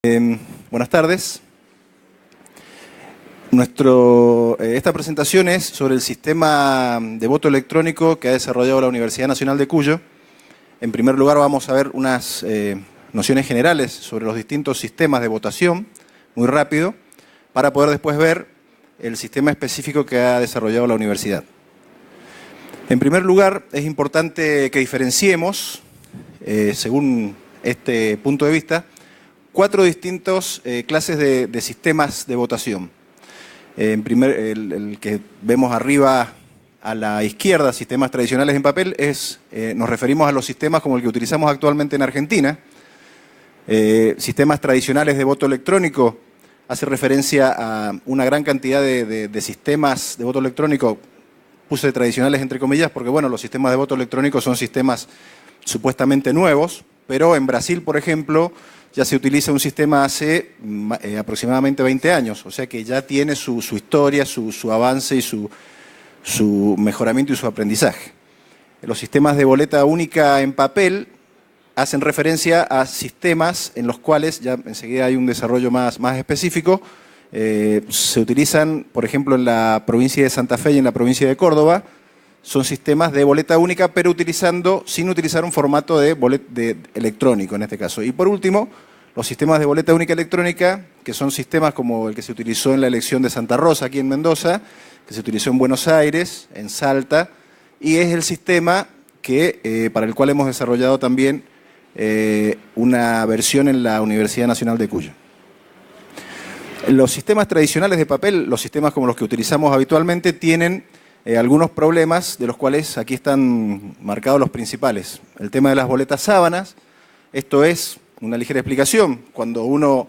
Buenas tardes. Esta presentación es sobre el sistema de voto electrónico que ha desarrollado la Universidad Nacional de Cuyo. En primer lugar vamos a ver unas nociones generales sobre los distintos sistemas de votación, muy rápido, para poder después ver el sistema específico que ha desarrollado la universidad. En primer lugar, es importante que diferenciemos, según este punto de vista, cuatro distintas clases de sistemas de votación. El que vemos arriba a la izquierda, sistemas tradicionales en papel, nos referimos a los sistemas como el que utilizamos actualmente en Argentina. Sistemas tradicionales de voto electrónico hace referencia a una gran cantidad de sistemas de voto electrónico, puse tradicionales entre comillas, porque bueno, los sistemas de voto electrónico son sistemas supuestamente nuevos, pero en Brasil, por ejemplo, ya se utiliza un sistema hace aproximadamente 20 años, o sea que ya tiene su historia, su avance y su mejoramiento y su aprendizaje. Los sistemas de boleta única en papel hacen referencia a sistemas en los cuales, ya enseguida hay un desarrollo más específico, se utilizan, por ejemplo, en la provincia de Santa Fe y en la provincia de Córdoba. Son sistemas de boleta única, pero sin utilizar un formato electrónico en este caso. Y por último, los sistemas de boleta única electrónica, que son sistemas como el que se utilizó en la elección de Santa Rosa, aquí en Mendoza, que se utilizó en Buenos Aires, en Salta, y es el sistema para el cual hemos desarrollado también una versión en la Universidad Nacional de Cuyo. Los sistemas tradicionales de papel, los sistemas como los que utilizamos habitualmente, tienen algunos problemas, de los cuales aquí están marcados los principales. El tema de las boletas sábanas, esto es una ligera explicación. Cuando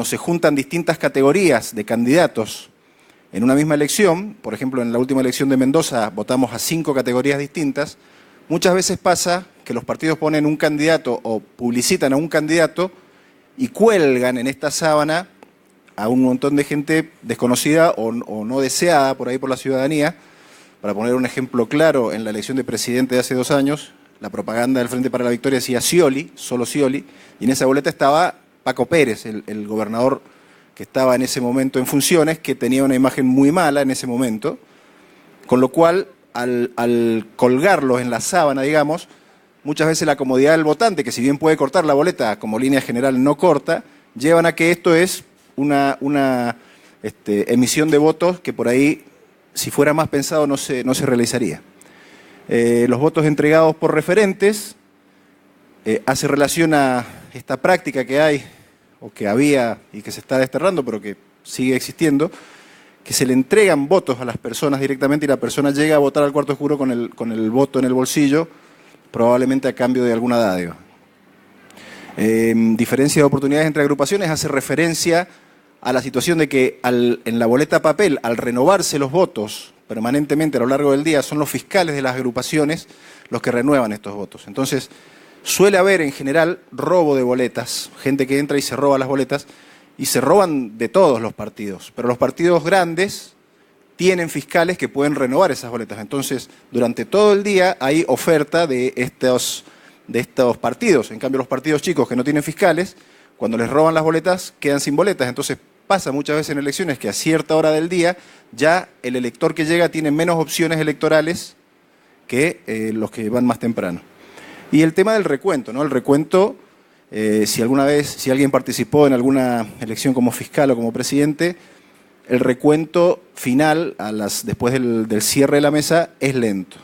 se juntan distintas categorías de candidatos en una misma elección, por ejemplo, en la última elección de Mendoza votamos a 5 categorías distintas, muchas veces pasa que los partidos ponen un candidato o publicitan a un candidato y cuelgan en esta sábana a un montón de gente desconocida o no deseada por ahí por la ciudadanía. Para poner un ejemplo claro, en la elección de presidente de hace 2 años, la propaganda del Frente para la Victoria decía Scioli, solo Scioli, y en esa boleta estaba Paco Pérez, el gobernador que estaba en ese momento en funciones, que tenía una imagen muy mala en ese momento, con lo cual, al colgarlos en la sábana, digamos, muchas veces la comodidad del votante, que si bien puede cortar la boleta, como línea general no corta, llevan a que esto es una emisión de votos que por ahí, si fuera más pensado, no se realizaría. Los votos entregados por referentes hace relación a esta práctica que hay, o que había y que se está desterrando, pero que sigue existiendo, que se le entregan votos a las personas directamente y la persona llega a votar al cuarto oscuro con el voto en el bolsillo, probablemente a cambio de alguna dádiva. Diferencia de oportunidades entre agrupaciones hace referencia a la situación de que en la boleta papel, al renovarse los votos permanentemente a lo largo del día, son los fiscales de las agrupaciones los que renuevan estos votos. Entonces, suele haber en general robo de boletas, gente que entra y se roba las boletas, y se roban de todos los partidos, pero los partidos grandes tienen fiscales que pueden renovar esas boletas. Entonces, durante todo el día hay oferta de estos partidos. En cambio, los partidos chicos que no tienen fiscales, cuando les roban las boletas, quedan sin boletas. Entonces, pasa muchas veces en elecciones que a cierta hora del día ya el elector que llega tiene menos opciones electorales que los que van más temprano. Y el tema del recuento, ¿no? El recuento, si alguien participó en alguna elección como fiscal o como presidente, el recuento final, después del cierre de la mesa, es lento.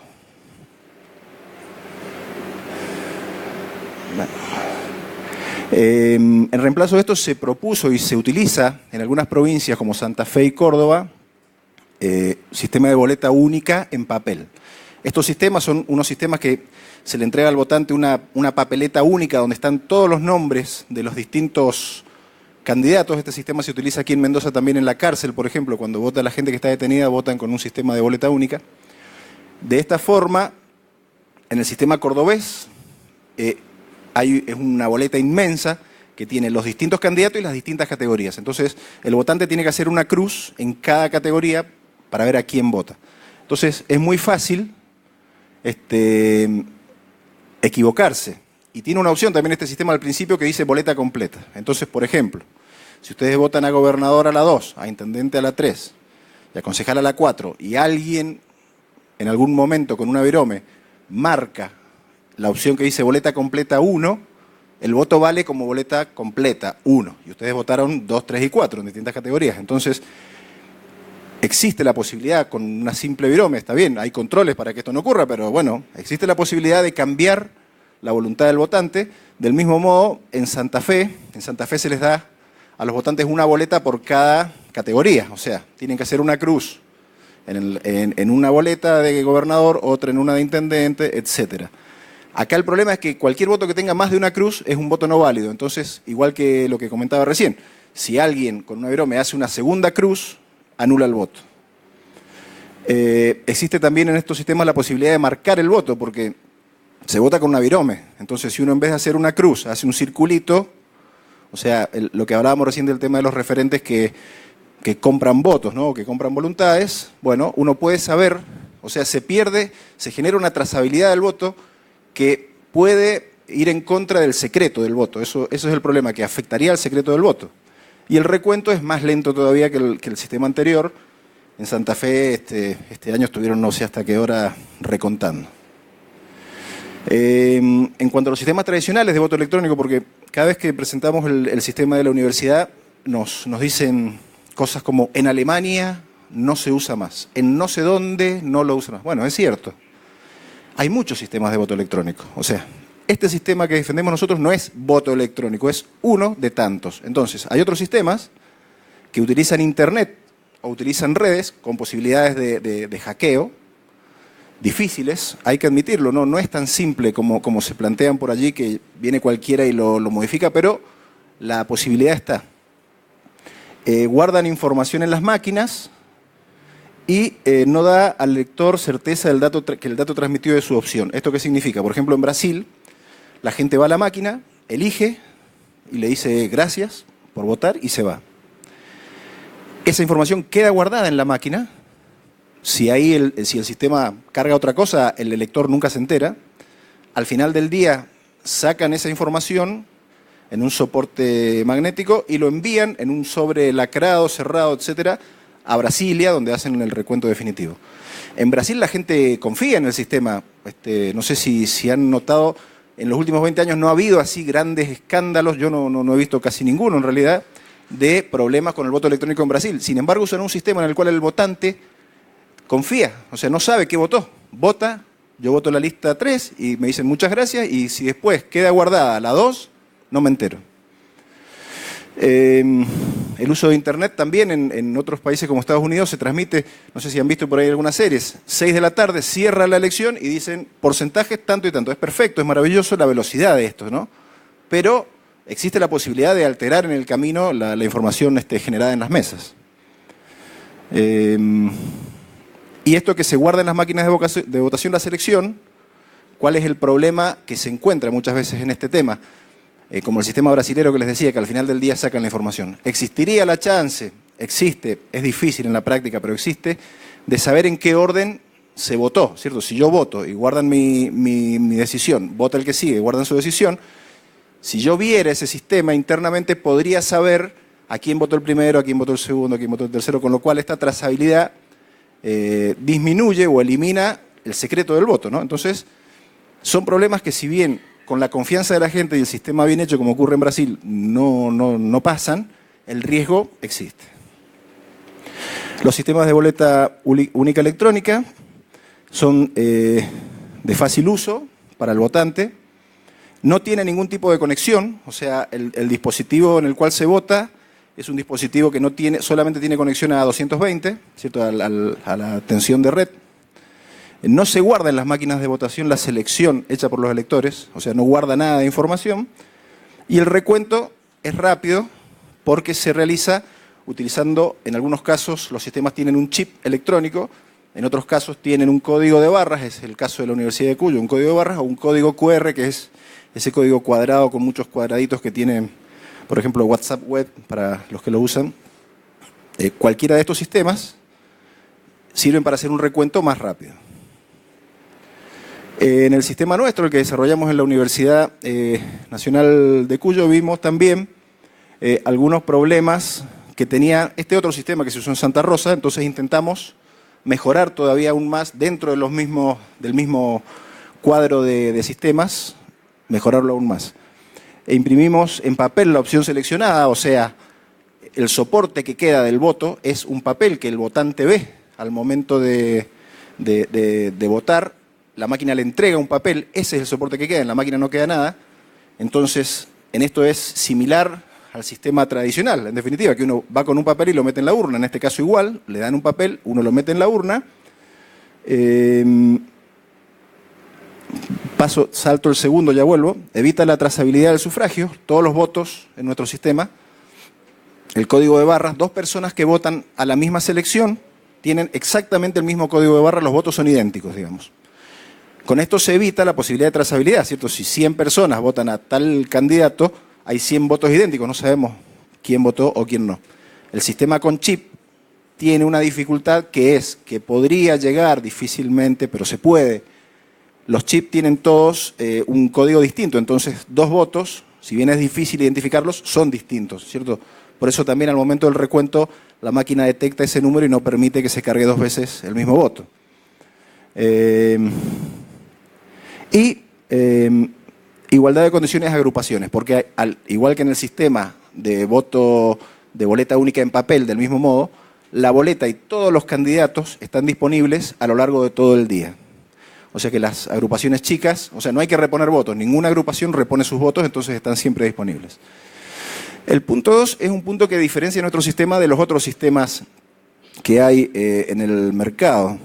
En reemplazo de esto se propuso y se utiliza en algunas provincias como Santa Fe y Córdoba, sistema de boleta única en papel. Estos sistemas son unos sistemas que se le entrega al votante una papeleta única donde están todos los nombres de los distintos candidatos. Este sistema se utiliza aquí en Mendoza también en la cárcel, por ejemplo, cuando vota la gente que está detenida, votan con un sistema de boleta única. De esta forma, en el sistema cordobés, es una boleta inmensa que tiene los distintos candidatos y las distintas categorías. Entonces, el votante tiene que hacer una cruz en cada categoría para ver a quién vota. Entonces, es muy fácil equivocarse. Y tiene una opción también este sistema al principio que dice boleta completa. Entonces, por ejemplo, si ustedes votan a gobernador a la 2, a intendente a la 3 y a concejal a la 4, y alguien en algún momento con una virome marca la opción que dice boleta completa 1, el voto vale como boleta completa 1. Y ustedes votaron 2, 3 y 4 en distintas categorías. Entonces, existe la posibilidad con una simple virome, está bien, hay controles para que esto no ocurra, pero bueno, existe la posibilidad de cambiar la voluntad del votante. Del mismo modo, en Santa Fe se les da a los votantes una boleta por cada categoría. O sea, tienen que hacer una cruz en una boleta de gobernador, otra en una de intendente, etcétera. Acá el problema es que cualquier voto que tenga más de una cruz es un voto no válido. Entonces, igual que lo que comentaba recién, si alguien con una virome hace una segunda cruz, anula el voto. Existe también en estos sistemas la posibilidad de marcar el voto, porque se vota con una virome. Entonces, si uno en vez de hacer una cruz hace un circulito, o sea, lo que hablábamos recién del tema de los referentes que compran votos, ¿no? O que compran voluntades, bueno, uno puede saber, o sea, se genera una trazabilidad del voto que puede ir en contra del secreto del voto. Eso es el problema, que afectaría al secreto del voto. Y el recuento es más lento todavía que el sistema anterior. En Santa Fe este año estuvieron no sé hasta qué hora recontando. En cuanto a los sistemas tradicionales de voto electrónico, porque cada vez que presentamos el sistema de la universidad nos dicen cosas como en Alemania no se usa más, en no sé dónde no lo usan más. Bueno, es cierto. Hay muchos sistemas de voto electrónico. O sea, este sistema que defendemos nosotros no es voto electrónico, es uno de tantos. Entonces, hay otros sistemas que utilizan Internet o utilizan redes con posibilidades de hackeo, difíciles, hay que admitirlo, no es tan simple como se plantean por allí, que viene cualquiera y lo modifica, pero la posibilidad está. Guardan información en las máquinas y no da al lector certeza del dato que el dato transmitido es su opción. ¿Esto qué significa? Por ejemplo, en Brasil, la gente va a la máquina, elige y le dice gracias por votar y se va. Esa información queda guardada en la máquina. Si el sistema carga otra cosa, el elector nunca se entera. Al final del día sacan esa información en un soporte magnético y lo envían en un sobre lacrado, cerrado, etcétera, a Brasilia, donde hacen el recuento definitivo. En Brasil la gente confía en el sistema. No sé si han notado, en los últimos 20 años no ha habido así grandes escándalos, yo no he visto casi ninguno en realidad, de problemas con el voto electrónico en Brasil. Sin embargo, usan un sistema en el cual el votante confía, o sea, no sabe qué votó. Vota, yo voto la lista 3 y me dicen muchas gracias, y si después queda guardada la 2, no me entero. El uso de Internet también en otros países como Estados Unidos se transmite, no sé si han visto por ahí algunas series, 6 de la tarde cierra la elección y dicen porcentajes tanto y tanto. Es perfecto, es maravilloso la velocidad de esto, ¿no? Pero existe la posibilidad de alterar en el camino la información generada en las mesas. Y esto que se guarda en las máquinas de votación la selección, ¿cuál es el problema que se encuentra muchas veces en este tema? Como el sistema brasilero que les decía, que al final del día sacan la información. ¿Existiría la chance? Existe, es difícil en la práctica, pero existe, de saber en qué orden se votó, ¿cierto? Si yo voto y guardan mi decisión, vota el que sigue y guardan su decisión, si yo viera ese sistema internamente podría saber a quién votó el primero, a quién votó el segundo, a quién votó el tercero, con lo cual esta trazabilidad disminuye o elimina el secreto del voto, ¿no? Entonces, son problemas que si bien con la confianza de la gente y el sistema bien hecho, como ocurre en Brasil, no pasan, el riesgo existe. Los sistemas de boleta única electrónica son de fácil uso para el votante, no tiene ningún tipo de conexión, o sea, el dispositivo en el cual se vota es un dispositivo que solamente tiene conexión a 220, ¿cierto? A la tensión de red. No se guarda en las máquinas de votación la selección hecha por los electores, o sea, no guarda nada de información. Y el recuento es rápido porque se realiza utilizando, en algunos casos, los sistemas tienen un chip electrónico, en otros casos tienen un código de barras, es el caso de la Universidad de Cuyo, un código de barras, o un código QR, que es ese código cuadrado con muchos cuadraditos que tiene, por ejemplo, WhatsApp Web, para los que lo usan. Cualquiera de estos sistemas sirven para hacer un recuento más rápido. En el sistema nuestro, el que desarrollamos en la Universidad Nacional de Cuyo, vimos también algunos problemas que tenía este otro sistema que se usó en Santa Rosa, entonces intentamos mejorar todavía aún más dentro de del mismo cuadro de sistemas, mejorarlo aún más. E imprimimos en papel la opción seleccionada, o sea, el soporte que queda del voto es un papel que el votante ve al momento de votar. La máquina le entrega un papel, ese es el soporte que queda, en la máquina no queda nada. Entonces, en esto es similar al sistema tradicional, en definitiva, que uno va con un papel y lo mete en la urna. En este caso igual, le dan un papel, uno lo mete en la urna. Salto el segundo, ya vuelvo. Evita la trazabilidad del sufragio, todos los votos en nuestro sistema. El código de barras, dos personas que votan a la misma selección tienen exactamente el mismo código de barras, los votos son idénticos, digamos. Con esto se evita la posibilidad de trazabilidad, ¿cierto? Si 100 personas votan a tal candidato, hay 100 votos idénticos, no sabemos quién votó o quién no. El sistema con chip tiene una dificultad que es que podría llegar difícilmente, pero se puede. Los chips tienen todos un código distinto, entonces dos votos, si bien es difícil identificarlos, son distintos, ¿cierto? Por eso también al momento del recuento la máquina detecta ese número y no permite que se cargue dos veces el mismo voto. Igualdad de condiciones de agrupaciones, porque igual que en el sistema de voto de boleta única en papel, del mismo modo, la boleta y todos los candidatos están disponibles a lo largo de todo el día. O sea que las agrupaciones chicas, o sea, no hay que reponer votos, ninguna agrupación repone sus votos, entonces están siempre disponibles. El punto 2 es un punto que diferencia nuestro sistema de los otros sistemas que hay en el mercado,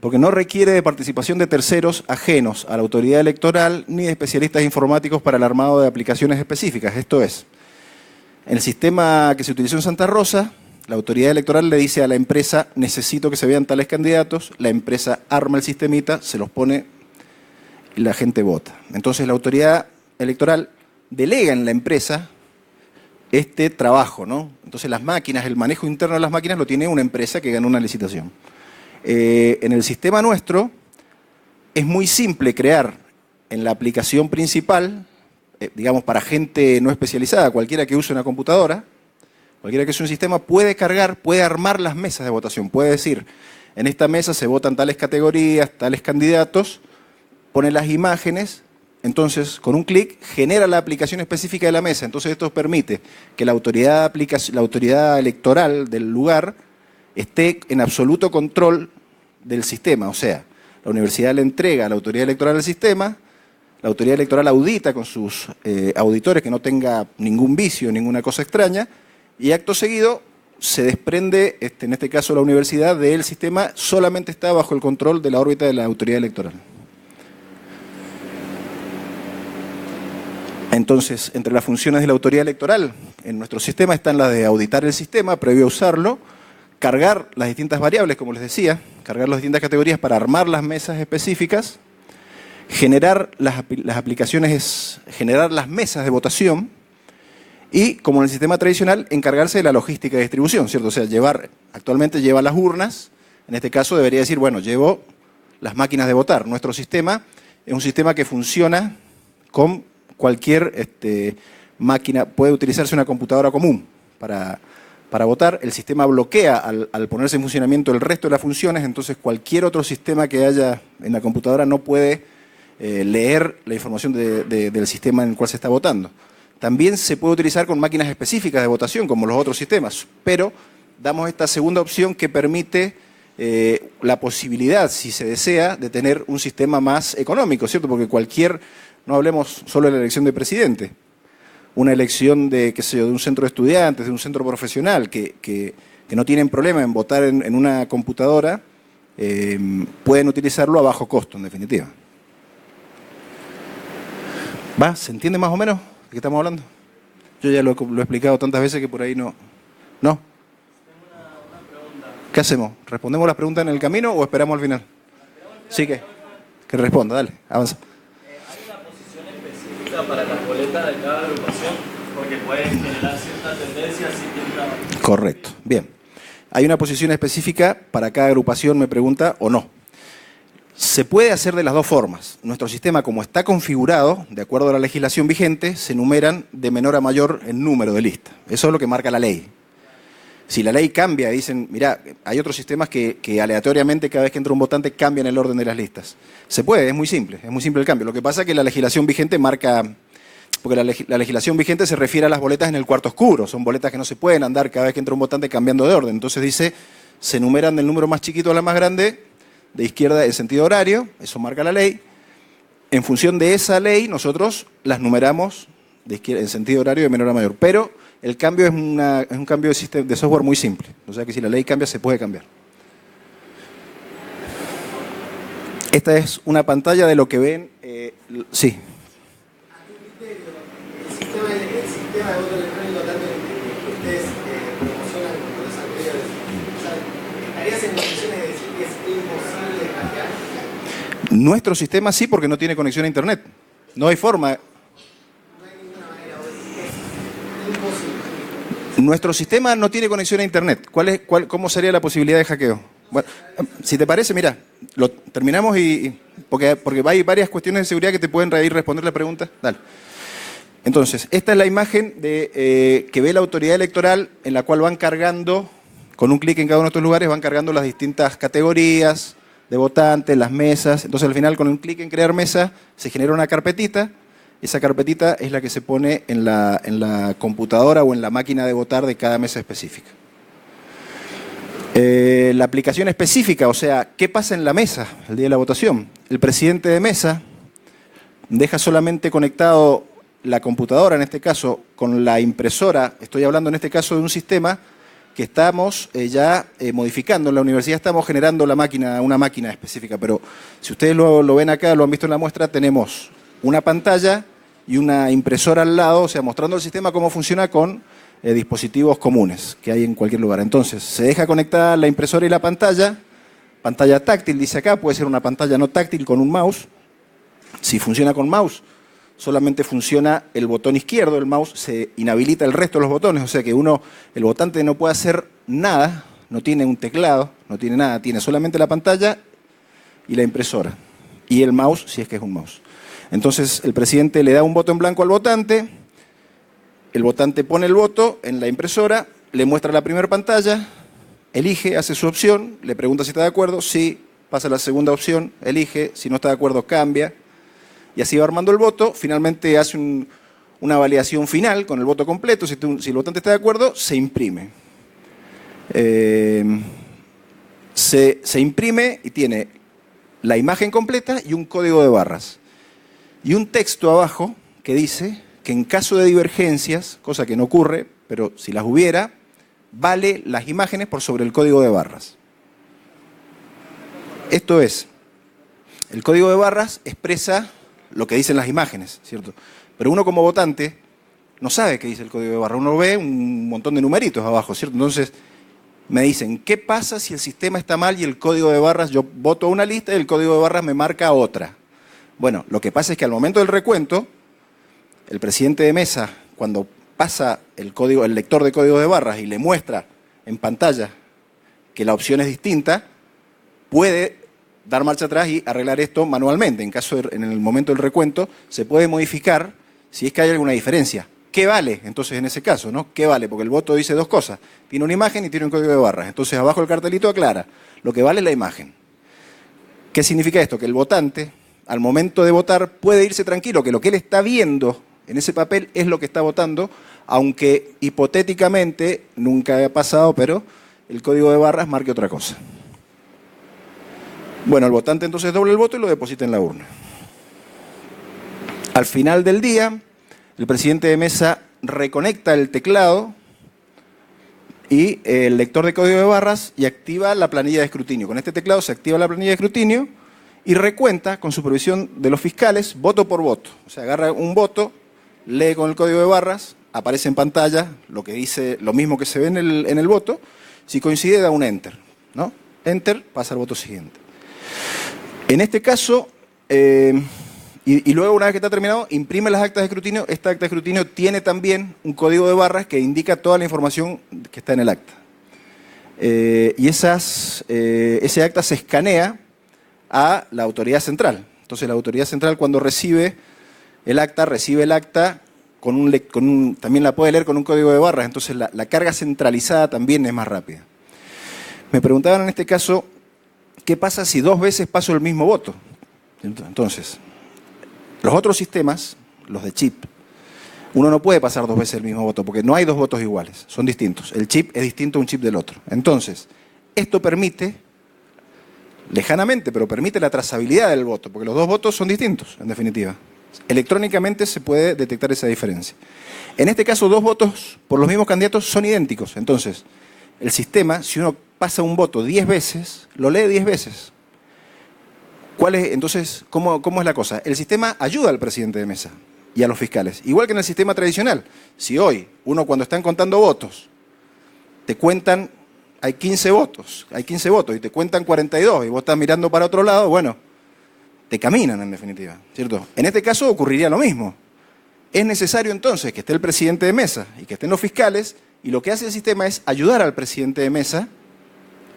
porque no requiere de participación de terceros ajenos a la autoridad electoral ni de especialistas informáticos para el armado de aplicaciones específicas. Esto es, en el sistema que se utilizó en Santa Rosa, la autoridad electoral le dice a la empresa, necesito que se vean tales candidatos, la empresa arma el sistemita, se los pone y la gente vota. Entonces la autoridad electoral delega en la empresa este trabajo, ¿no? Entonces las máquinas, el manejo interno de las máquinas lo tiene una empresa que ganó una licitación. En el sistema nuestro es muy simple crear en la aplicación principal, digamos para gente no especializada, cualquiera que use una computadora, cualquiera que use un sistema puede cargar, puede armar las mesas de votación, puede decir, en esta mesa se votan tales categorías, tales candidatos, pone las imágenes, entonces con un clic genera la aplicación específica de la mesa, entonces esto permite que la autoridad electoral del lugar esté en absoluto control del sistema, o sea, la universidad le entrega a la autoridad electoral el sistema, la autoridad electoral audita con sus auditores que no tenga ningún vicio, ninguna cosa extraña, y acto seguido se desprende, en este caso la universidad, del sistema, solamente está bajo el control de la órbita de la autoridad electoral. Entonces, entre las funciones de la autoridad electoral, en nuestro sistema están las de auditar el sistema previo a usarlo, cargar las distintas variables, como les decía, cargar las distintas categorías para armar las mesas específicas, generar las aplicaciones, generar las mesas de votación y, como en el sistema tradicional, encargarse de la logística de distribución, ¿cierto? O sea, actualmente lleva las urnas, en este caso debería decir, bueno, llevo las máquinas de votar. Nuestro sistema es un sistema que funciona con cualquier máquina, puede utilizarse una computadora común para votar. El sistema bloquea al ponerse en funcionamiento el resto de las funciones, entonces cualquier otro sistema que haya en la computadora no puede leer la información del sistema en el cual se está votando. También se puede utilizar con máquinas específicas de votación, como los otros sistemas, pero damos esta segunda opción que permite la posibilidad, si se desea, de tener un sistema más económico, ¿cierto? Porque no hablemos solo de la elección de presidente, una elección de, qué sé yo, de un centro de estudiantes, de un centro profesional, que no tienen problema en votar en una computadora, pueden utilizarlo a bajo costo, en definitiva. ¿Va? ¿Se entiende más o menos de qué estamos hablando? Yo ya lo he explicado tantas veces que por ahí no. ¿No? ¿Qué hacemos? ¿Respondemos las preguntas en el camino o esperamos al final? Sí, que responda, dale, avanza. ¿Hay una posición específica para las boletas de cada agrupación? Porque puede generar cierta tendencia si Correcto, bien. ¿Hay una posición específica para cada agrupación, me pregunta, o no? Se puede hacer de las dos formas. Nuestro sistema, como está configurado, de acuerdo a la legislación vigente, se numeran de menor a mayor en número de lista. Eso es lo que marca la ley. Si la ley cambia y dicen, mira, hay otros sistemas que aleatoriamente cada vez que entra un votante cambian el orden de las listas. Se puede, es muy simple el cambio. Lo que pasa es que la legislación vigente marca, porque la legislación vigente se refiere a las boletas en el cuarto oscuro, son boletas que no se pueden andar cada vez que entra un votante cambiando de orden. Entonces dice, se numeran del número más chiquito a la más grande, de izquierda en sentido horario, eso marca la ley. En función de esa ley, nosotros las numeramos de izquierda, en sentido horario de menor a mayor. Pero el cambio es un cambio de software muy simple. O sea que si la ley cambia, se puede cambiar. Esta es una pantalla de lo que ven. Sí. ¿A tu criterio el sistema de voto electrónico tanto que ustedes promocionan con los anteriores? O sea, ¿estarías en condiciones de decir que es imposible hackear? Nuestro sistema sí, porque no tiene conexión a Internet. No hay forma. No hay ninguna manera, o es imposible. Nuestro sistema no tiene conexión a Internet. ¿Cómo sería la posibilidad de hackeo? Bueno, si te parece, mira, lo terminamos porque hay varias cuestiones de seguridad que te pueden responder la pregunta. Dale. Entonces, esta es la imagen que ve la autoridad electoral, en la cual van cargando, con un clic en cada uno de estos lugares, van cargando las distintas categorías de votantes, las mesas. Entonces, al final, con un clic en crear mesa, se genera una carpetita. Esa carpetita es la que se pone en la computadora o en la máquina de votar de cada mesa específica. La aplicación específica, o sea, ¿qué pasa en la mesa el día de la votación? El presidente de mesa deja solamente conectado la computadora, en este caso, con la impresora. Estoy hablando en este caso de un sistema que estamos ya modificando. En la universidad estamos generando una máquina específica, pero si ustedes lo ven acá, lo han visto en la muestra, tenemos una pantalla y una impresora al lado, o sea, mostrando el sistema cómo funciona con dispositivos comunes que hay en cualquier lugar. Entonces, se deja conectada la impresora y la pantalla táctil, dice acá, puede ser una pantalla no táctil con un mouse. Si funciona con mouse, solamente funciona el botón izquierdo del mouse, se inhabilita el resto de los botones, o sea que el votante no puede hacer nada, no tiene un teclado, no tiene nada, tiene solamente la pantalla y la impresora. Y el mouse, si es que es un mouse. Entonces, el presidente le da un voto en blanco al votante, el votante pone el voto en la impresora, le muestra la primera pantalla, elige, hace su opción, le pregunta si está de acuerdo, sí, pasa a la segunda opción, elige, si no está de acuerdo, cambia. Y así va armando el voto, finalmente hace una validación final con el voto completo, si el votante está de acuerdo, se imprime. Se imprime y tiene la imagen completa y un código de barras. Y un texto abajo que dice que en caso de divergencias, cosa que no ocurre, pero si las hubiera, vale las imágenes por sobre el código de barras. Esto es, el código de barras expresa lo que dicen las imágenes, ¿cierto? Pero uno como votante no sabe qué dice el código de barras, uno ve un montón de numeritos abajo, ¿cierto? Entonces me dicen, ¿qué pasa si el sistema está mal y el código de barras, yo voto una lista y el código de barras me marca otra? Bueno, lo que pasa es que al momento del recuento, el presidente de mesa, cuando pasa el lector de código de barras y le muestra en pantalla que la opción es distinta, puede dar marcha atrás y arreglar esto manualmente. En el momento del recuento, se puede modificar si es que hay alguna diferencia. ¿Qué vale? Entonces, en ese caso, ¿no? ¿Qué vale? Porque el voto dice dos cosas. Tiene una imagen y tiene un código de barras. Entonces, abajo el cartelito aclara. Lo que vale es la imagen. ¿Qué significa esto? Que el votante, al momento de votar, puede irse tranquilo, que lo que él está viendo en ese papel es lo que está votando, aunque hipotéticamente, nunca haya pasado, pero el código de barras marque otra cosa. Bueno, el votante entonces dobla el voto y lo deposita en la urna. Al final del día, el presidente de mesa reconecta el teclado y el lector de código de barras y activa la planilla de escrutinio. Con este teclado se activa la planilla de escrutinio y recuenta con supervisión de los fiscales voto por voto. O sea, agarra un voto, lee con el código de barras, aparece en pantalla lo que dice, lo mismo que se ve en el voto. Si coincide, da un enter, ¿no? Enter, pasa al voto siguiente. En este caso, y luego una vez que está terminado, imprime las actas de escrutinio. Esta acta de escrutinio tiene también un código de barras que indica toda la información que está en el acta. Y ese acta se escanea a la autoridad central. Entonces la autoridad central cuando recibe el acta también la puede leer con un código de barras, entonces la carga centralizada también es más rápida. Me preguntaban en este caso, ¿qué pasa si 2 veces paso el mismo voto? Entonces, los otros sistemas, los de chip, uno no puede pasar 2 veces el mismo voto, porque no hay 2 votos iguales, son distintos. El chip es distinto a un chip del otro. Entonces, esto permite, lejanamente, pero permite la trazabilidad del voto, porque los 2 votos son distintos, en definitiva. Electrónicamente se puede detectar esa diferencia. En este caso, 2 votos por los mismos candidatos son idénticos. Entonces, el sistema, si uno pasa un voto 10 veces, lo lee 10 veces. Entonces, ¿cómo es la cosa? El sistema ayuda al presidente de mesa y a los fiscales. Igual que en el sistema tradicional. Si hoy, uno cuando están contando votos, te cuentan, hay 15 votos y te cuentan 42 y vos estás mirando para otro lado, bueno, te caminan en definitiva, ¿cierto? En este caso ocurriría lo mismo. Es necesario entonces que esté el presidente de mesa y que estén los fiscales, y lo que hace el sistema es ayudar al presidente de mesa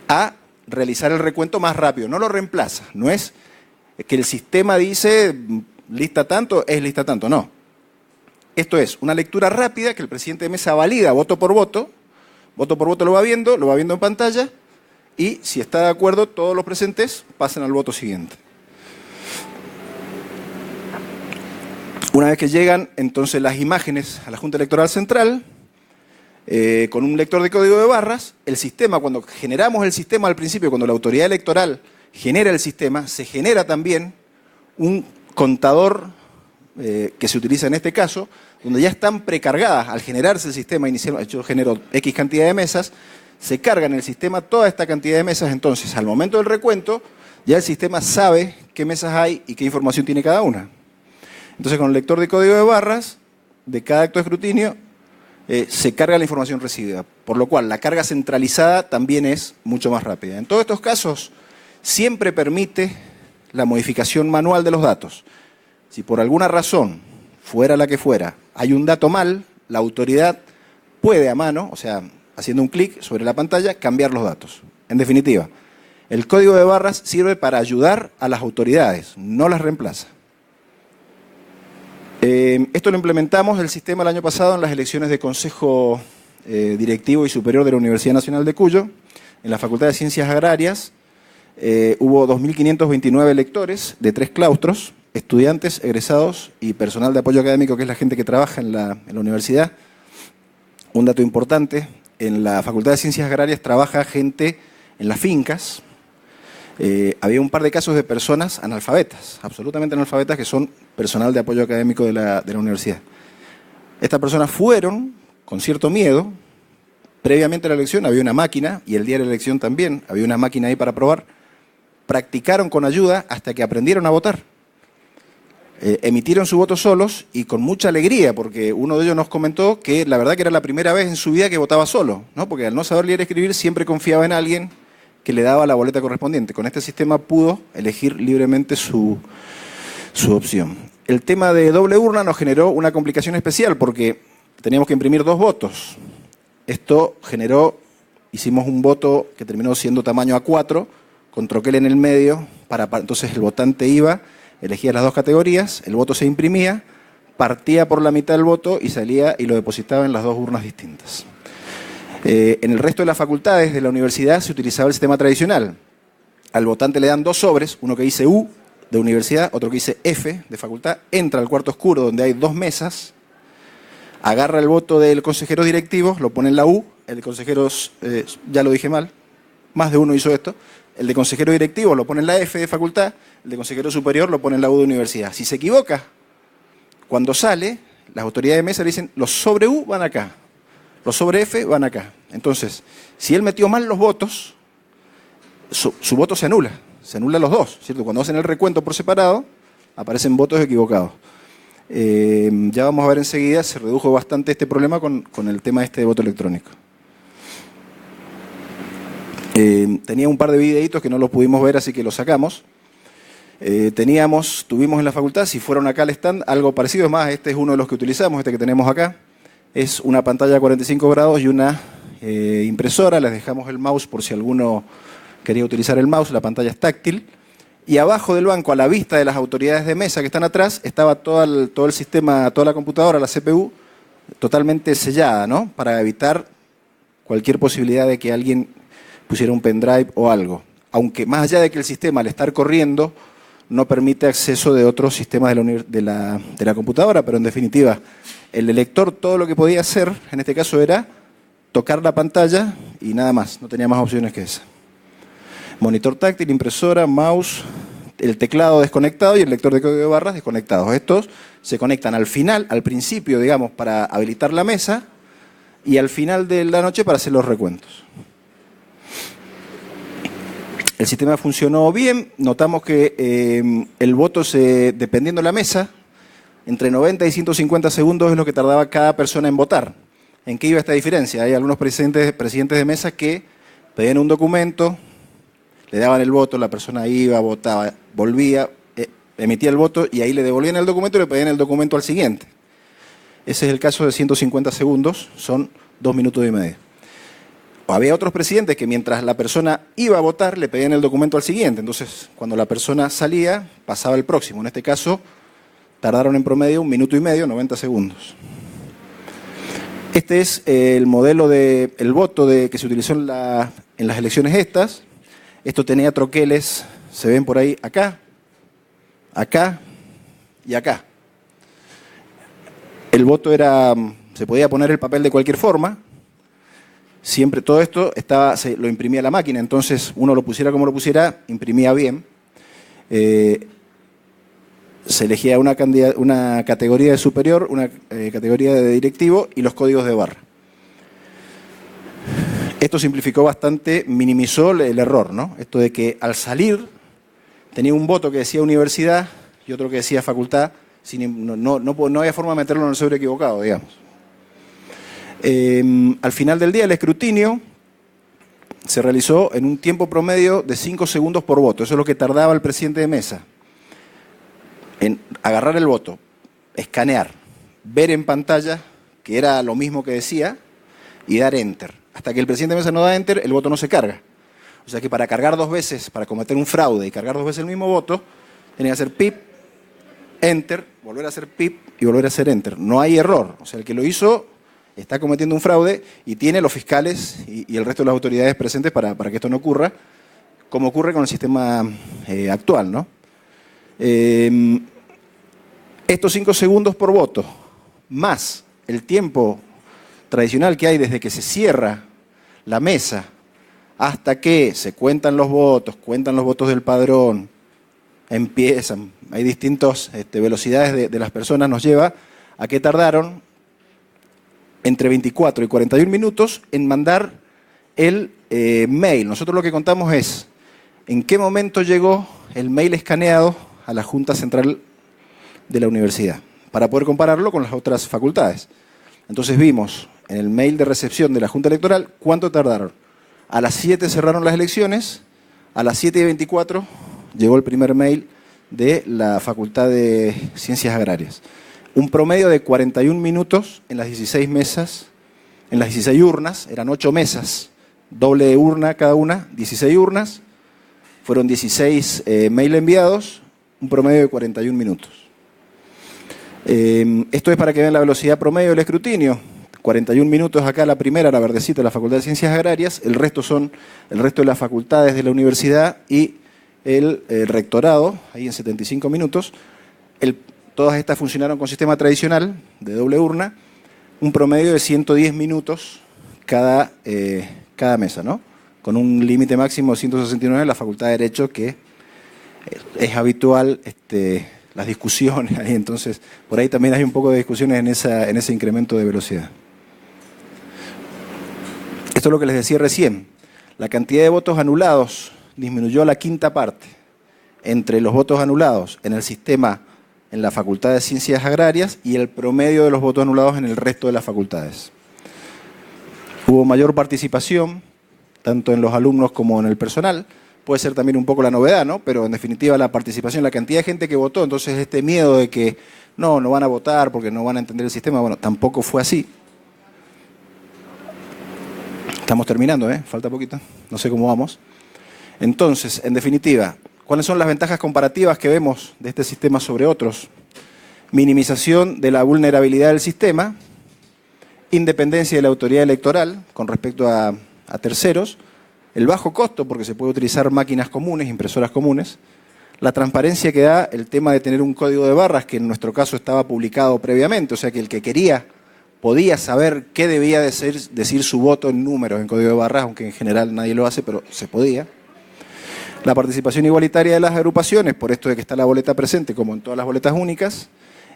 a realizar el recuento más rápido. No lo reemplaza, no es que el sistema dice lista tanto, es lista tanto, no. Esto es una lectura rápida que el presidente de mesa valida voto por voto lo va viendo en pantalla, y si está de acuerdo todos los presentes pasan al voto siguiente. Una vez que llegan entonces las imágenes a la Junta Electoral Central, con un lector de código de barras, el sistema, cuando generamos el sistema al principio, cuando la autoridad electoral genera el sistema, se genera también un contador que se utiliza en este caso, donde ya están precargadas, al generarse el sistema inicial, yo genero X cantidad de mesas, se carga en el sistema toda esta cantidad de mesas, entonces al momento del recuento, ya el sistema sabe qué mesas hay y qué información tiene cada una. Entonces con el lector de código de barras, de cada acto de escrutinio, se carga la información recibida, por lo cual la carga centralizada también es mucho más rápida. En todos estos casos, siempre permite la modificación manual de los datos. Si por alguna razón, fuera la que fuera, hay un dato mal, la autoridad puede a mano, o sea, haciendo un clic sobre la pantalla, cambiar los datos. En definitiva, el código de barras sirve para ayudar a las autoridades, no las reemplaza. Esto lo implementamos el sistema el año pasado en las elecciones de Consejo Directivo y Superior de la Universidad Nacional de Cuyo. En la Facultad de Ciencias Agrarias hubo 2.529 electores de 3 claustros, estudiantes, egresados y personal de apoyo académico, que es la gente que trabaja en la universidad. Un dato importante, en la Facultad de Ciencias Agrarias trabaja gente en las fincas. Había un par de casos de personas analfabetas, absolutamente analfabetas, que son personal de apoyo académico de la universidad. Estas personas fueron con cierto miedo. Previamente a la elección había una máquina, y el día de la elección también había una máquina ahí para probar. Practicaron con ayuda hasta que aprendieron a votar. Emitieron su voto solos y con mucha alegría, porque uno de ellos nos comentó que la verdad que era la primera vez en su vida que votaba solo, ¿no? Porque al no saber leer y escribir siempre confiaba en alguien que le daba la boleta correspondiente. Con este sistema pudo elegir libremente su opción. El tema de doble urna nos generó una complicación especial porque teníamos que imprimir 2 votos. Esto hicimos un voto que terminó siendo tamaño A4, con troquel en el medio, entonces el votante iba, elegía las 2 categorías, el voto se imprimía, partía por la mitad del voto y salía y lo depositaba en las 2 urnas distintas. En el resto de las facultades de la universidad se utilizaba el sistema tradicional. Al votante le dan 2 sobres, uno que dice U de universidad, otro que dice F de facultad, entra al cuarto oscuro donde hay 2 mesas, agarra el voto del consejero directivo, lo pone en la U, el de consejeros, ya lo dije mal, más de uno hizo esto, el de consejero directivo lo pone en la F de facultad, el de consejero superior lo pone en la U de universidad. Si se equivoca, cuando sale, las autoridades de mesa le dicen, los sobre U van acá, los sobre F van acá. Entonces, si él metió mal los votos, su voto se anula los 2, ¿cierto? Cuando hacen el recuento por separado, aparecen votos equivocados. Ya vamos a ver enseguida, se redujo bastante este problema con el tema de voto electrónico. Tenía un par de videitos que no los pudimos ver, así que los sacamos. Tuvimos en la facultad, si fueron acá al stand, algo parecido. Es más, este es uno de los que utilizamos, este que tenemos acá. Es una pantalla de 45 grados y una impresora. Les dejamos el mouse por si alguno quería utilizar el mouse. La pantalla es táctil. Y abajo del banco, a la vista de las autoridades de mesa que están atrás, estaba todo el sistema, toda la computadora, la CPU, totalmente sellada, ¿no? Para evitar cualquier posibilidad de que alguien pusiera un pendrive o algo. Aunque más allá de que el sistema, al estar corriendo, no permite acceso de otros sistemas de la computadora, pero en definitiva, el lector todo lo que podía hacer, en este caso, era tocar la pantalla y nada más, no tenía más opciones que esa. Monitor táctil, impresora, mouse, el teclado desconectado y el lector de código de barras desconectados. Estos se conectan al final, al principio, digamos, para habilitar la mesa y al final de la noche para hacer los recuentos. El sistema funcionó bien, notamos que el voto, dependiendo de la mesa, entre 90 y 150 segundos es lo que tardaba cada persona en votar. ¿En qué iba esta diferencia? Hay algunos presidentes de mesa que pedían un documento, le daban el voto, la persona iba, votaba, volvía, emitía el voto y ahí le devolvían el documento y le pedían el documento al siguiente. Ese es el caso de 150 segundos, son 2 minutos y medio. O había otros presidentes que mientras la persona iba a votar le pedían el documento al siguiente. Entonces, cuando la persona salía, pasaba el próximo. En este caso, tardaron en promedio 1 minuto y medio, 90 segundos. Este es el modelo del voto que se utilizó en las elecciones estas. Esto tenía troqueles, se ven por ahí, acá, acá y acá. El voto se podía poner el papel de cualquier forma. Siempre todo esto lo imprimía la máquina, entonces uno lo pusiera como lo pusiera, imprimía bien. Se elegía una categoría de superior, una categoría de directivo y los códigos de barra. Esto simplificó bastante, minimizó el error, ¿no? Esto de que al salir tenía un voto que decía universidad y otro que decía facultad, no había forma de meterlo en el sobre equivocado, digamos. Al final del día el escrutinio se realizó en un tiempo promedio de 5 segundos por voto. Eso es lo que tardaba el presidente de mesa en agarrar el voto, escanear, ver en pantalla, que era lo mismo que decía, y dar enter. Hasta que el presidente de mesa no da enter, el voto no se carga. O sea que para cargar 2 veces, para cometer un fraude y cargar 2 veces el mismo voto, tenía que hacer pip, enter, volver a hacer pip y volver a hacer enter. No hay error. O sea, el que lo hizo está cometiendo un fraude y tiene los fiscales y el resto de las autoridades presentes para que esto no ocurra, como ocurre con el sistema actual, ¿no? Estos 5 segundos por voto, más el tiempo tradicional que hay desde que se cierra la mesa hasta que se cuentan los votos del padrón, empiezan, hay distintas velocidades de las personas, nos lleva a que tardaron entre 24 y 41 minutos en mandar el mail. Nosotros lo que contamos es en qué momento llegó el mail escaneado a la Junta Central de la Universidad, para poder compararlo con las otras facultades. Entonces vimos en el mail de recepción de la Junta Electoral cuánto tardaron. A las 7 cerraron las elecciones, a las 7:24 llegó el primer mail de la Facultad de Ciencias Agrarias. Un promedio de 41 minutos en las 16 mesas, en las 16 urnas, eran 8 mesas, doble urna cada una, 16 urnas, fueron 16 mail enviados, un promedio de 41 minutos. Esto es para que vean la velocidad promedio del escrutinio. 41 minutos acá la primera, la verdecita, la Facultad de Ciencias Agrarias, el resto de las facultades de la universidad y el rectorado, ahí en 75 minutos. Todas estas funcionaron con sistema tradicional de doble urna, un promedio de 110 minutos cada mesa, ¿no? Con un límite máximo de 169 en la Facultad de Derecho, que es habitual las discusiones ahí, entonces por ahí también hay un poco de discusiones en ese incremento de velocidad. Esto es lo que les decía recién, la cantidad de votos anulados disminuyó a la 1/5 parte entre los votos anulados en el sistema en la Facultad de Ciencias Agrarias y el promedio de los votos anulados en el resto de las facultades. Hubo mayor participación, tanto en los alumnos como en el personal. Puede ser también un poco la novedad, ¿no? Pero en definitiva la participación, la cantidad de gente que votó, entonces este miedo de que no van a votar porque no van a entender el sistema, bueno, tampoco fue así. Estamos terminando, falta poquito, no sé cómo vamos. Entonces, en definitiva, ¿Cuáles son las ventajas comparativas que vemos de este sistema sobre otros? Minimización de la vulnerabilidad del sistema, independencia de la autoridad electoral con respecto a terceros, el bajo costo porque se puede utilizar máquinas comunes, impresoras comunes, la transparencia que da el tema de tener un código de barras que en nuestro caso estaba publicado previamente, o sea que el que quería podía saber qué debía decir su voto en números, en código de barras, aunque en general nadie lo hace, pero se podía. La participación igualitaria de las agrupaciones, por esto de que está la boleta presente, como en todas las boletas únicas,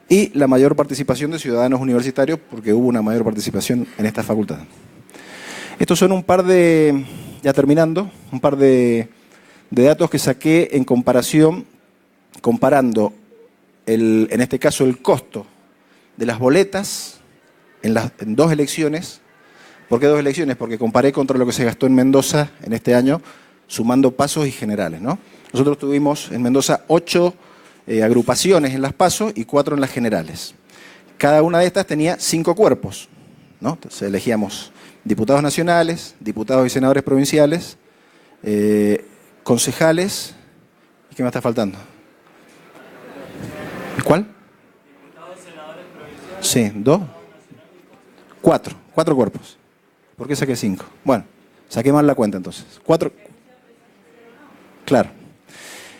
y la mayor participación de ciudadanos universitarios, porque hubo una mayor participación en esta facultad. Estos son un par de, ya terminando, un par de datos que saqué en comparación, comparando, en este caso, el costo de las boletas en 2 elecciones. ¿Por qué 2 elecciones? Porque comparé contra lo que se gastó en Mendoza en este año, sumando pasos y generales, ¿no? Nosotros tuvimos en Mendoza 8 agrupaciones en las pasos y 4 en las generales. Cada una de estas tenía 5 cuerpos, ¿no? Entonces elegíamos diputados nacionales, diputados y senadores provinciales, concejales. ¿Y qué me está faltando? ¿Cuál? Diputados, senadores provinciales. Sí, 2. 4 cuerpos. ¿Por qué saqué 5? Bueno, saqué mal la cuenta entonces. 4. Claro.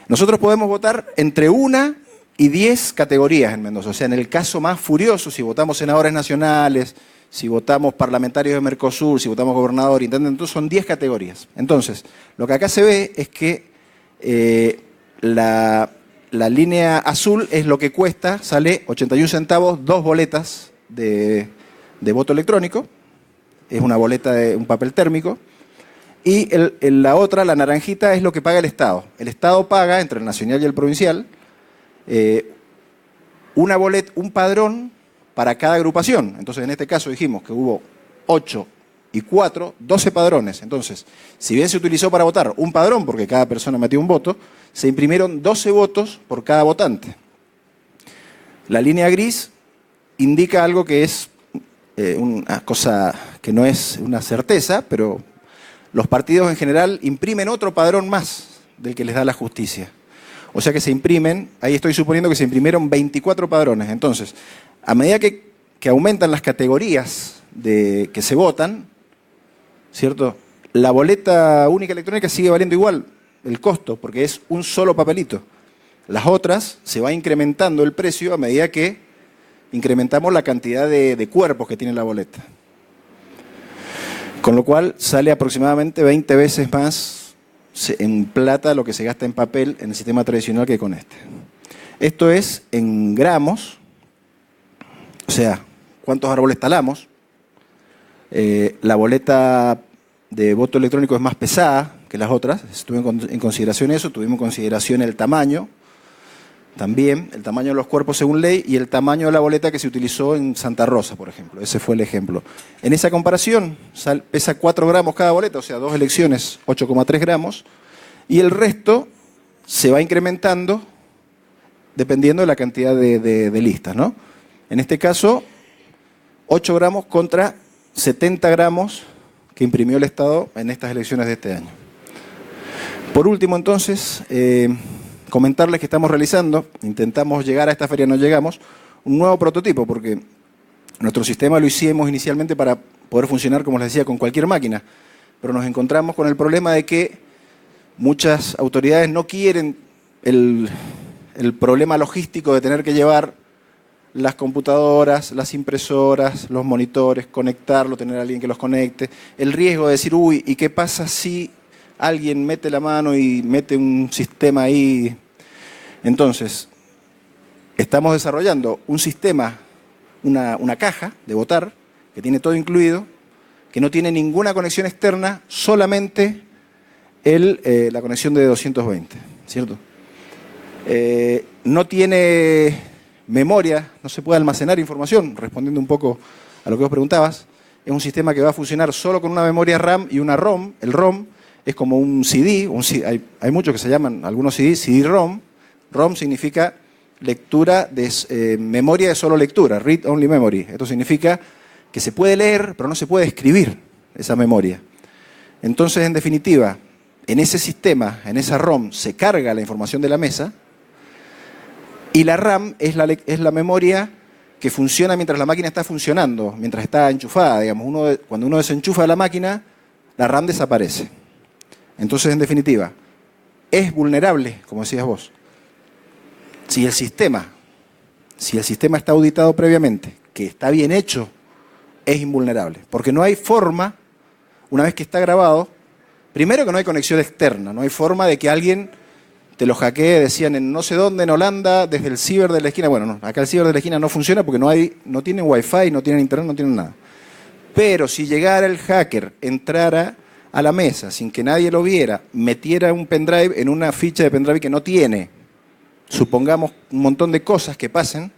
Nosotros podemos votar entre 1 y 10 categorías en Mendoza. O sea, en el caso más furioso, si votamos senadores nacionales, si votamos parlamentarios de Mercosur, si votamos gobernador, intendente, entonces son 10 categorías. Entonces, lo que acá se ve es que la línea azul es lo que cuesta, sale 81 centavos, 2 boletas de voto electrónico, es una boleta de un papel térmico, y la otra, la naranjita, es lo que paga el Estado. El Estado paga, entre el nacional y el provincial, una boleta, un padrón para cada agrupación. Entonces, en este caso dijimos que hubo 8 y 4, 12 padrones. Entonces, si bien se utilizó para votar un padrón, porque cada persona metió un voto, se imprimieron 12 votos por cada votante. La línea gris indica algo que es una cosa que no es una certeza, pero los partidos en general imprimen otro padrón más del que les da la justicia. O sea que se imprimen, ahí estoy suponiendo que se imprimieron 24 padrones. Entonces, a medida que aumentan las categorías que se votan, ¿cierto? La boleta única electrónica sigue valiendo igual el costo, porque es un solo papelito. Las otras se va incrementando el precio a medida que incrementamos la cantidad de cuerpos que tiene la boleta. Con lo cual sale aproximadamente 20 veces más en plata lo que se gasta en papel en el sistema tradicional que con este. Esto es en gramos, o sea, cuántos árboles talamos. La boleta de voto electrónico es más pesada que las otras, tuvimos en consideración eso, tuvimos en consideración el tamaño, también el tamaño de los cuerpos según ley y el tamaño de la boleta que se utilizó en Santa Rosa, por ejemplo. Ese fue el ejemplo. En esa comparación pesa 4 gramos cada boleta, o sea, 2 elecciones, 8,3 gramos, y el resto se va incrementando dependiendo de la cantidad de listas, ¿no? En este caso, 8 gramos contra 70 gramos que imprimió el Estado en estas elecciones de este año. Por último, entonces, comentarles que estamos realizando, intentamos llegar a esta feria, no llegamos, un nuevo prototipo, porque nuestro sistema lo hicimos inicialmente para poder funcionar, como les decía, con cualquier máquina, pero nos encontramos con el problema de que muchas autoridades no quieren el problema logístico de tener que llevar las computadoras, las impresoras, los monitores, conectarlo, tener a alguien que los conecte, el riesgo de decir, uy, ¿y qué pasa si alguien mete la mano y mete un sistema ahí? Entonces, estamos desarrollando un sistema, una caja de votar, que tiene todo incluido, que no tiene ninguna conexión externa, solamente la conexión de 220, ¿cierto? No tiene memoria, no se puede almacenar información, respondiendo un poco a lo que vos preguntabas. Es un sistema que va a funcionar solo con una memoria RAM y una ROM. El ROM es como un CD, hay muchos que se llaman, algunos CD-ROM. ROM significa lectura de memoria de solo lectura, read only memory. Esto significa que se puede leer, pero no se puede escribir esa memoria. Entonces, en definitiva, en ese sistema, en esa ROM, se carga la información de la mesa, y la RAM es la memoria que funciona mientras la máquina está funcionando, mientras está enchufada, digamos. Cuando uno desenchufa la máquina, la RAM desaparece. Entonces, en definitiva, es vulnerable, como decías vos, si el sistema está auditado previamente, que está bien hecho, es invulnerable. Porque no hay forma, una vez que está grabado, primero que no hay conexión externa, no hay forma de que alguien te lo hackee, decían en no sé dónde, en Holanda, desde el ciber de la esquina. Bueno, no, acá el ciber de la esquina no funciona porque no tienen wifi, no tienen internet, no tienen nada. Pero si llegara el hacker, entrara a la mesa sin que nadie lo viera, metiera un pendrive en una ficha de pendrive que no tiene, supongamos un montón de cosas que pasen,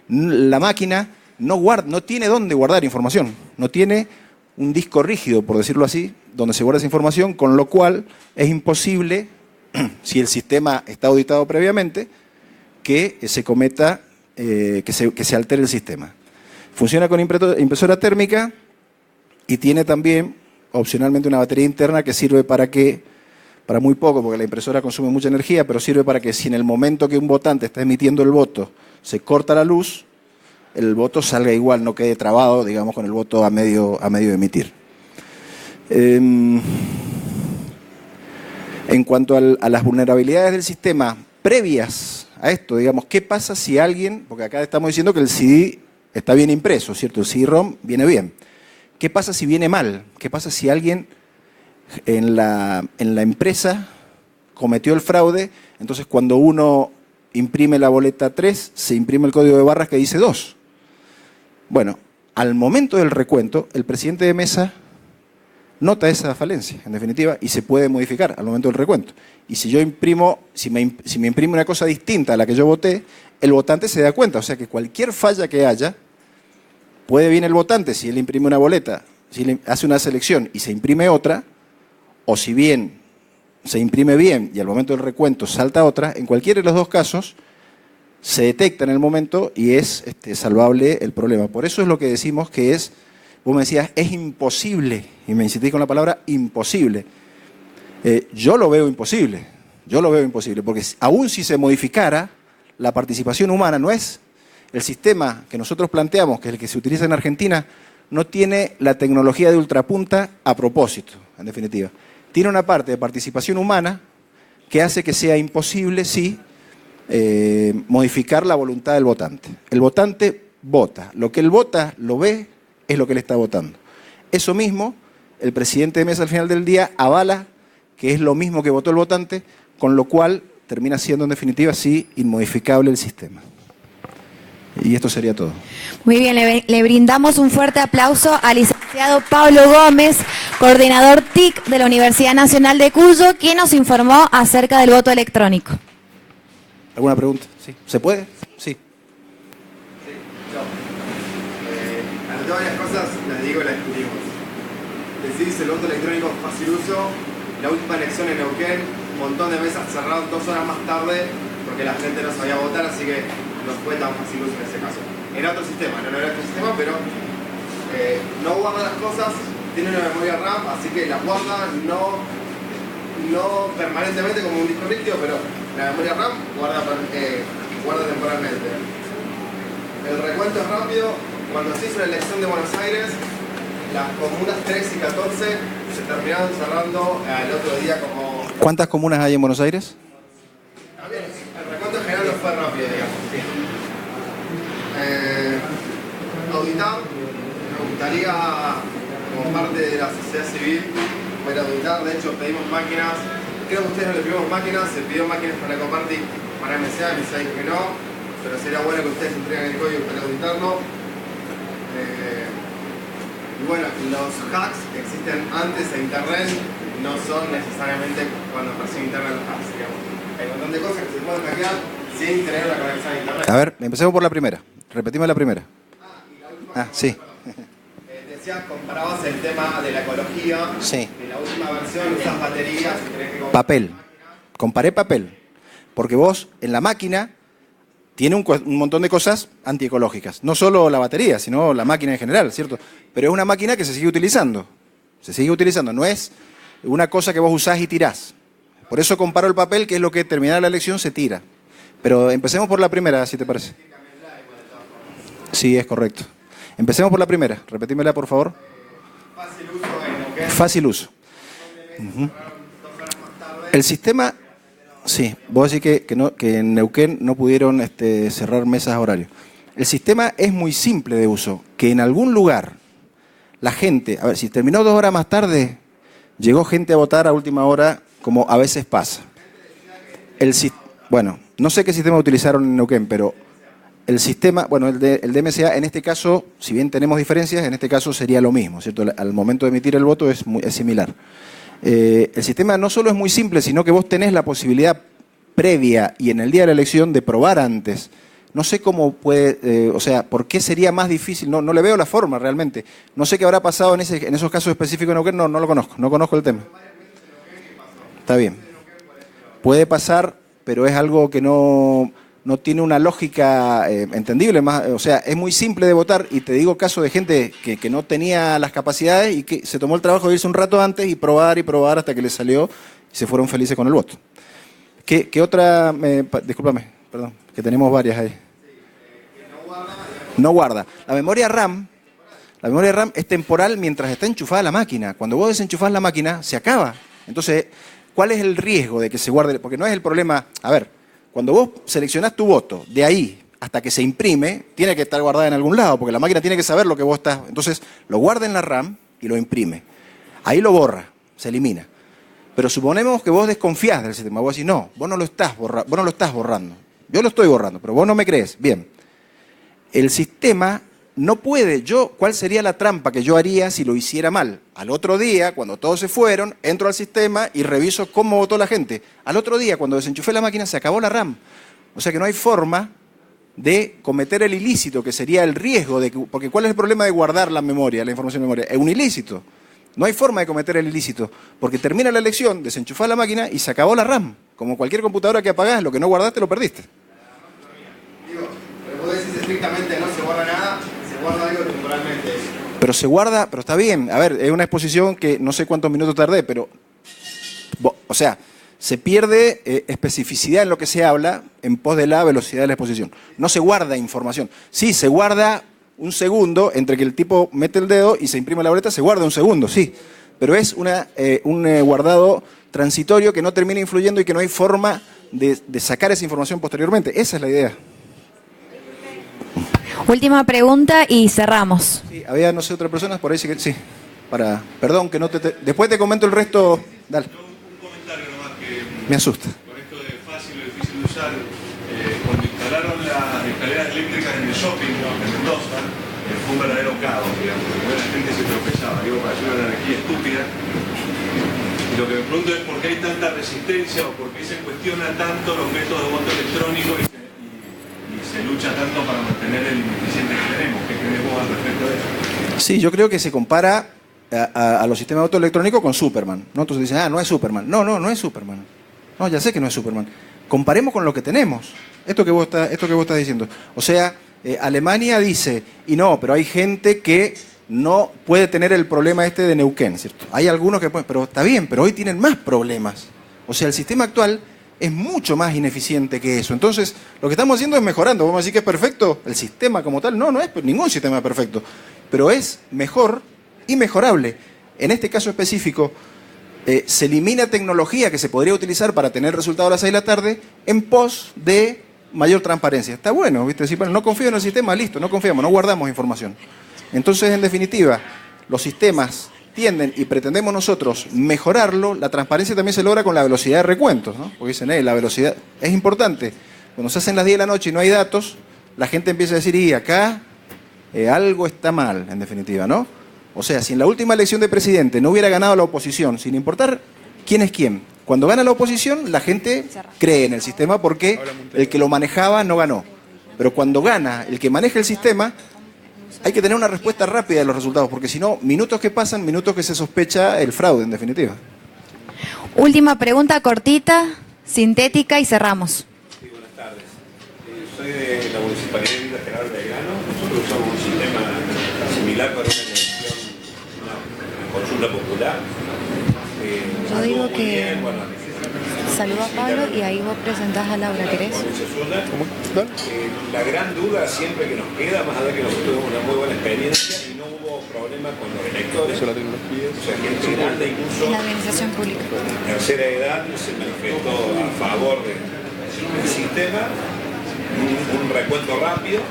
la máquina no tiene dónde guardar información, no tiene un disco rígido, por decirlo así, donde se guarda esa información, con lo cual es imposible, si el sistema está auditado previamente, que se cometa, que se altere el sistema. Funciona con impresora térmica y tiene también opcionalmente una batería interna que sirve para muy poco, porque la impresora consume mucha energía, pero sirve para que si en el momento que un votante está emitiendo el voto se corta la luz, el voto salga igual, no quede trabado, digamos, con el voto a medio de emitir. En cuanto a las vulnerabilidades del sistema previas a esto, digamos, ¿qué pasa si alguien, porque acá estamos diciendo que el CD está bien impreso, ¿cierto? El CD-ROM viene bien. ¿Qué pasa si viene mal? ¿Qué pasa si alguien en la empresa cometió el fraude? Entonces, cuando uno imprime la boleta 3, se imprime el código de barras que dice 2. Bueno, al momento del recuento, el presidente de mesa nota esa falencia, en definitiva, y se puede modificar al momento del recuento. Y si yo si me imprime una cosa distinta a la que yo voté, el votante se da cuenta. O sea que cualquier falla que haya, puede bien el votante, si él imprime una boleta, si él hace una selección y se imprime otra, o si bien se imprime bien y al momento del recuento salta otra, en cualquiera de los dos casos se detecta en el momento y es salvable el problema. Por eso es lo que decimos que es, vos me decías, es imposible, y me insistís con la palabra imposible. Yo lo veo imposible, porque aún si se modificara, la participación humana no es el sistema que nosotros planteamos, que es el que se utiliza en Argentina, no tiene la tecnología de ultrapunta a propósito, en definitiva. Tiene una parte de participación humana que hace que sea imposible, sí, modificar la voluntad del votante. El votante vota. Lo que él vota, lo ve, es lo que él está votando. Eso mismo, el presidente de mesa al final del día avala que es lo mismo que votó el votante, con lo cual termina siendo en definitiva, sí, inmodificable el sistema. Y esto sería todo. Muy bien, le brindamos un fuerte aplauso al licenciado Pablo Gómez, coordinador TIC de la Universidad Nacional de Cuyo, quien nos informó acerca del voto electrónico. ¿Alguna pregunta? ¿Sí? ¿Se puede? Sí. Anoté varias cosas, las digo y las discutimos. Decís el voto electrónico fácil uso, la última elección en Neuquén, un montón de mesas cerraron 2 horas más tarde porque la gente no sabía votar, así que no fue tan fácil uso en ese caso. Era otro sistema, no era otro sistema, pero no guarda las cosas, tiene una memoria RAM, así que las guarda no permanentemente como un disco rígido, pero la memoria RAM guarda temporalmente. El recuento es rápido. Cuando se hizo la elección de Buenos Aires, las comunas 3 y 14 se terminaron cerrando al otro día como... ¿Cuántas comunas hay en Buenos Aires? El recuento en general no fue rápido, digamos. Auditar, me gustaría, como parte de la sociedad civil, poder auditar. De hecho, pedimos máquinas. Creo que a ustedes no les pedimos máquinas, se pidió máquinas para Ecoparty, para MCA dijo que no, pero sería bueno que ustedes entreguen el código para auditarlo. Y bueno, los hacks que existen antes de Internet no son necesariamente cuando apareció Internet los hacks, digamos. Hay un montón de cosas que se pueden hackear sin tener una conexión a Internet. A ver, empecemos por la primera. Repetimos la primera. Y la última sí. Decías, comparabas el tema de la ecología. Sí. En la última versión usas baterías y tenés que comprar Papel. Comparé papel. Porque vos, en la máquina, tiene un montón de cosas antiecológicas. No solo la batería, sino la máquina en general, ¿cierto? Pero es una máquina que se sigue utilizando. Se sigue utilizando. No es una cosa que vos usás y tirás. Por eso comparo el papel, que es lo que terminada la elección se tira. Pero empecemos por la primera, si te parece. Sí, es correcto. Empecemos por la primera. Repetímela, por favor. Fácil uso en Neuquén. Fácil uso. El sistema... Sí, vos decís que en Neuquén no pudieron cerrar mesas a horario. El sistema es muy simple de uso. Que en algún lugar la gente... A ver, si terminó 2 horas más tarde, llegó gente a votar a última hora, como a veces pasa. Bueno, no sé qué sistema utilizaron en Neuquén, pero el sistema... Bueno, el DMCA, en este caso, si bien tenemos diferencias, en este caso sería lo mismo, ¿cierto? Al momento de emitir el voto es similar. El sistema no solo es muy simple, sino que vos tenés la posibilidad previa y en el día de la elección de probar antes. No sé cómo puede, o sea, ¿por qué sería más difícil? No le veo la forma realmente. No sé qué habrá pasado en esos casos específicos en Neuquén, no lo conozco, no conozco el tema. Está bien. Puede pasar, pero es algo que no tiene una lógica entendible. O sea, es muy simple de votar y te digo caso de gente que no tenía las capacidades y que se tomó el trabajo de irse un rato antes y probar hasta que les salió y se fueron felices con el voto. ¿Qué otra? Discúlpame, perdón, que tenemos varias ahí. No guarda. La memoria RAM es temporal mientras está enchufada la máquina. Cuando vos desenchufás la máquina, se acaba. Entonces, ¿cuál es el riesgo de que se guarde? Porque no es el problema... A ver, cuando vos seleccionás tu voto, de ahí hasta que se imprime, tiene que estar guardada en algún lado, porque la máquina tiene que saber lo que vos estás... Entonces, lo guarda en la RAM y lo imprime. Ahí lo borra, se elimina. Pero suponemos que vos desconfías del sistema. Vos decís, no, vos no lo estás borrando. Yo lo estoy borrando, pero vos no me crees. Bien. El sistema no puede... ¿Cuál sería la trampa que yo haría si lo hiciera mal? Al otro día, cuando todos se fueron, entro al sistema y reviso cómo votó la gente. Al otro día, cuando desenchufé la máquina, se acabó la RAM. O sea que no hay forma de cometer el ilícito, que sería el riesgo de que... Porque ¿cuál es el problema de guardar la memoria, la información de memoria? Es un ilícito. No hay forma de cometer el ilícito, porque termina la elección, desenchufás la máquina y se acabó la RAM. Como cualquier computadora que apagás, lo que no guardaste lo perdiste. Digo, pero vos decís estrictamente no se guarda nada, se guarda algo temporalmente. Pero se guarda, pero está bien. A ver, es una exposición que no sé cuántos minutos tardé, pero... O sea, se pierde especificidad en lo que se habla en pos de la velocidad de la exposición. No se guarda información. Sí, se guarda un segundo entre que el tipo mete el dedo y se imprime la boleta, se guarda un segundo, sí. Pero es un guardado transitorio que no termina influyendo y que no hay forma de sacar esa información posteriormente. Esa es la idea. Última pregunta y cerramos. Sí, había, no sé, otra persona, por ahí sí que... Sí, perdón, que no después te comento el resto. Dale. Un comentario nomás que... Me asusta. Con esto de fácil o difícil de usar, cuando instalaron las escaleras eléctricas en el shopping, en Mendoza, fue un verdadero caos, digamos, porque la gente se tropezaba, digo, para hacer una energía estúpida. Y lo que me pregunto es por qué hay tanta resistencia o por qué se cuestiona tanto los métodos de voto electrónico y se lucha tanto para mantener el ineficiente que tenemos. ¿Qué crees vos al respecto de eso? Sí, yo creo que se compara a los sistemas de voto electrónico con Superman, ¿no? Entonces dicen, no es Superman. No es Superman. No, ya sé que no es Superman. Comparemos con lo que tenemos. Esto que vos estás diciendo. O sea, Alemania dice, y no, pero hay gente que no puede tener el problema de Neuquén, ¿cierto? Hay algunos que pueden, pero está bien, pero hoy tienen más problemas. O sea, el sistema actual es mucho más ineficiente que eso. Entonces, lo que estamos haciendo es mejorando. Vamos a decir que es perfecto el sistema como tal. No es ningún sistema perfecto. Pero es mejor y mejorable. En este caso específico, se elimina tecnología que se podría utilizar para tener resultados a las 6 de la tarde en pos de mayor transparencia. Está bueno, ¿viste? Decir, bueno, no confío en el sistema, listo, no confiamos, no guardamos información. Entonces, en definitiva, los sistemas tienden y pretendemos nosotros mejorarlo. La transparencia también se logra con la velocidad de recuentos, ¿no? Porque dicen, la velocidad es importante. Cuando se hacen las 10 de la noche y no hay datos, la gente empieza a decir, y acá algo está mal, en definitiva, ¿no? O sea, si en la última elección de presidente no hubiera ganado la oposición, sin importar quién es quién, cuando gana la oposición, la gente cree en el sistema porque el que lo manejaba no ganó. Pero cuando gana el que maneja el sistema, hay que tener una respuesta rápida de los resultados, porque si no, minutos que pasan, minutos que se sospecha el fraude, en definitiva. Última pregunta cortita, sintética y cerramos. Sí, buenas tardes. Soy de la Municipalidad de Villa General Belgrano. Nosotros usamos un sistema similar para una elección, una consulta popular. Yo digo que saluda a Pablo y ahí vos presentás a Laura, ¿querés? La gran duda siempre que nos queda, más allá de que nosotros tuvimos una muy buena experiencia y no hubo problema con los electores, o sea, gente grande, incluso La administración pública. tercera edad se manifestó a favor del sistema, un recuento rápido,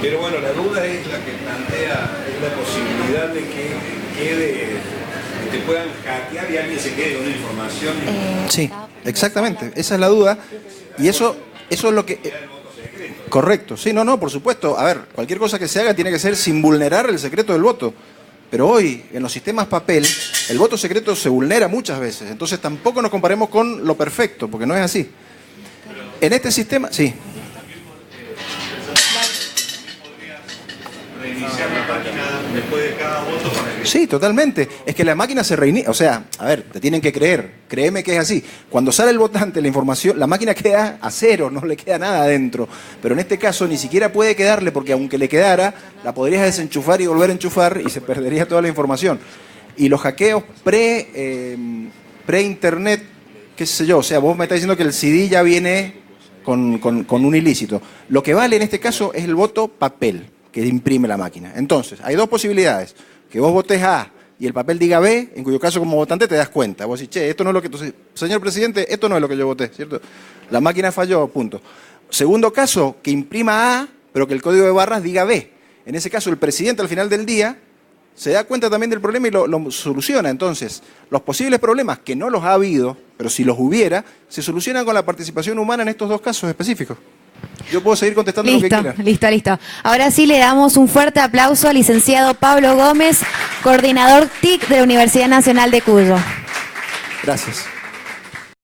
pero bueno, la duda es la que plantea, es la posibilidad de que te puedan hackear y alguien se quede con una información. Sí, exactamente, esa es la duda. Y eso es lo que... correcto, sí, no, por supuesto. A ver, cualquier cosa que se haga tiene que ser sin vulnerar el secreto del voto. Pero hoy, en los sistemas papel, el voto secreto se vulnera muchas veces. Entonces tampoco nos comparemos con lo perfecto, porque no es así. En este sistema, sí. Reiniciar la máquina después de cada voto para que... Sí, totalmente. Es que la máquina se reinicia. O sea, a ver, te tienen que creer. Créeme que es así. Cuando sale el votante, la información, la máquina queda a cero, no le queda nada adentro. Pero en este caso ni siquiera puede quedarle, porque aunque le quedara, la podrías desenchufar y volver a enchufar y se perdería toda la información. Y los hackeos pre-internet, qué sé yo, o sea, vos me estás diciendo que el CD ya viene con un ilícito. Lo que vale en este caso es el voto papel que imprime la máquina. Entonces, hay dos posibilidades. Que vos votes A y el papel diga B, en cuyo caso como votante te das cuenta. Vos decís, che, esto no es lo que... Entonces, señor presidente, esto no es lo que yo voté, ¿cierto? La máquina falló, punto. Segundo caso, que imprima A, pero que el código de barras diga B. En ese caso, el presidente al final del día se da cuenta también del problema y lo soluciona. Entonces, los posibles problemas, que no los ha habido, pero si los hubiera, se solucionan con la participación humana en estos dos casos específicos. Yo puedo seguir contestando lo que quiera. Listo. Ahora sí le damos un fuerte aplauso al licenciado Pablo Gómez, coordinador TIC de la Universidad Nacional de Cuyo. Gracias.